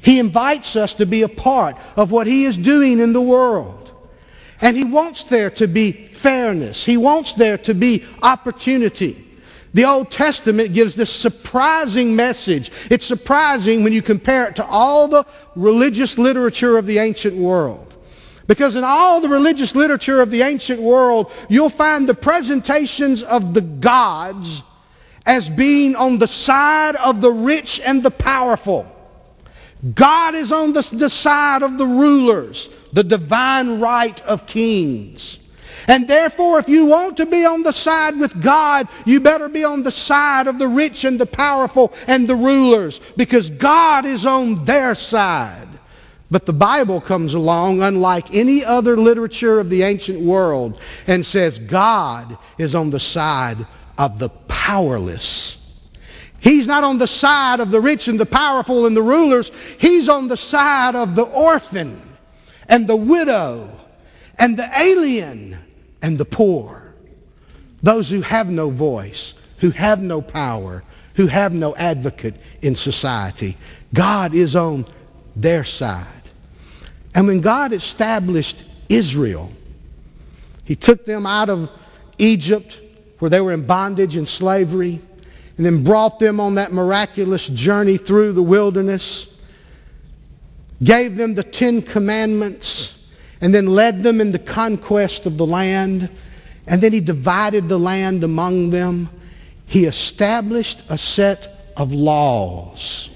He invites us to be a part of what He is doing in the world. And He wants there to be fairness. He wants there to be opportunity. The Old Testament gives this surprising message. It's surprising when you compare it to all the religious literature of the ancient world. Because in all the religious literature of the ancient world, you'll find the presentations of the gods as being on the side of the rich and the powerful. God is on the side of the rulers, the divine right of kings. And therefore, if you want to be on the side with God, you better be on the side of the rich and the powerful and the rulers, because God is on their side. But the Bible comes along, unlike any other literature of the ancient world, and says God is on the side of the powerless. He's not on the side of the rich and the powerful and the rulers. He's on the side of the orphan and the widow and the alien and the poor. Those who have no voice, who have no power, who have no advocate in society. God is on their side. And when God established Israel, He took them out of Egypt, where they were in bondage and slavery, and then brought them on that miraculous journey through the wilderness, gave them the 10 Commandments, and then led them in the conquest of the land. And then He divided the land among them. He established a set of laws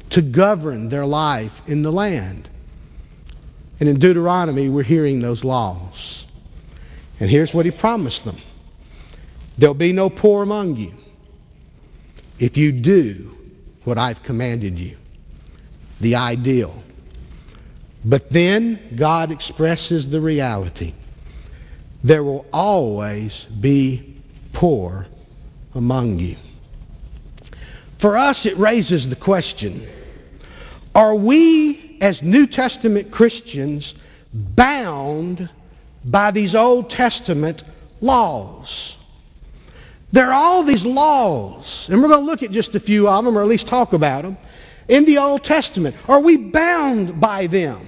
to govern their life in the land. And in Deuteronomy, we're hearing those laws. And here's what He promised them. There'll be no poor among you if you do what I've commanded you. The ideal. But then God expresses the reality. There will always be poor among you. For us, it raises the question, are we as New Testament Christians bound by these Old Testament laws? There are all these laws, and we're going to look at just a few of them, or at least talk about them, in the Old Testament. Are we bound by them?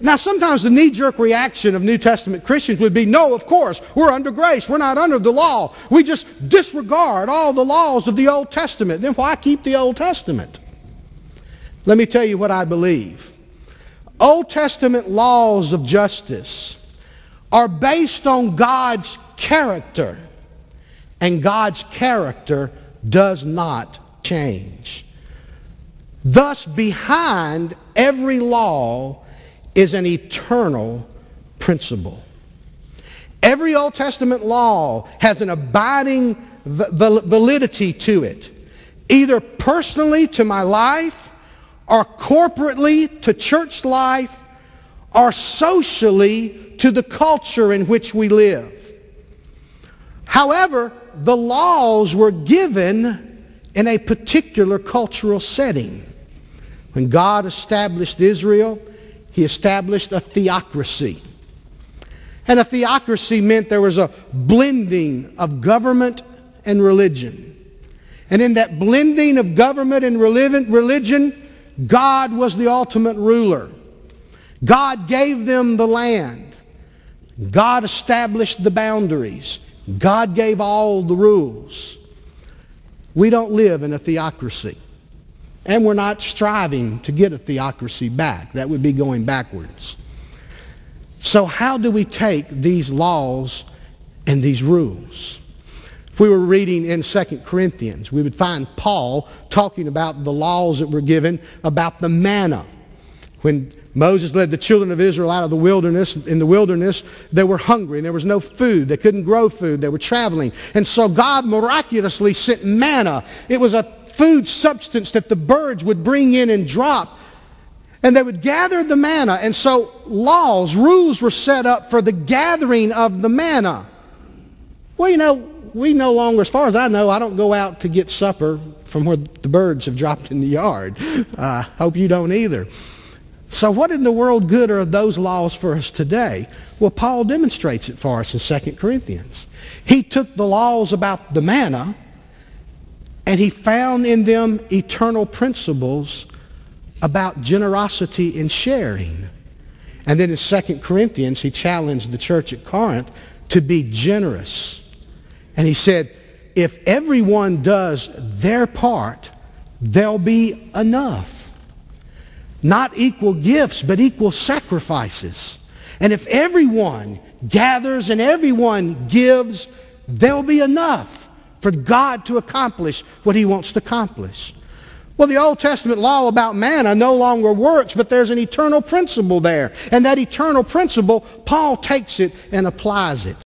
Now, sometimes the knee-jerk reaction of New Testament Christians would be, no, of course, we're under grace. We're not under the law. We just disregard all the laws of the Old Testament. Then why keep the Old Testament? Let me tell you what I believe. Old Testament laws of justice are based on God's character, and God's character does not change. Thus, behind every law is an eternal principle. Every Old Testament law has an abiding validity to it, either personally to my life, or corporately to church life, or socially to the culture in which we live. However, the laws were given in a particular cultural setting. When God established Israel, He established a theocracy. And a theocracy meant there was a blending of government and religion. And in that blending of government and religion, God was the ultimate ruler. God gave them the land. God established the boundaries. God gave all the rules. We don't live in a theocracy. And we're not striving to get a theocracy back. That would be going backwards. So how do we take these laws and these rules? If we were reading in 2 Corinthians, we would find Paul talking about the laws that were given about the manna. When Moses led the children of Israel out of the wilderness, in the wilderness, they were hungry and there was no food. They couldn't grow food. They were traveling. And so God miraculously sent manna. It was a food substance that the birds would bring in and drop. And they would gather the manna. And so rules were set up for the gathering of the manna. Well, you know, we no longer, as far as I know, I don't go out to get supper from where the birds have dropped in the yard. Hope you don't either. So what in the world good are those laws for us today? Well, Paul demonstrates it for us in 2 Corinthians. He took the laws about the manna and he found in them eternal principles about generosity and sharing. And then in 2 Corinthians, he challenged the church at Corinth to be generous. And he said, if everyone does their part, there'll be enough. Not equal gifts, but equal sacrifices. And if everyone gathers and everyone gives, there'll be enough for God to accomplish what he wants to accomplish. Well, the Old Testament law about manna no longer works, but there's an eternal principle there. And that eternal principle, Paul takes it and applies it.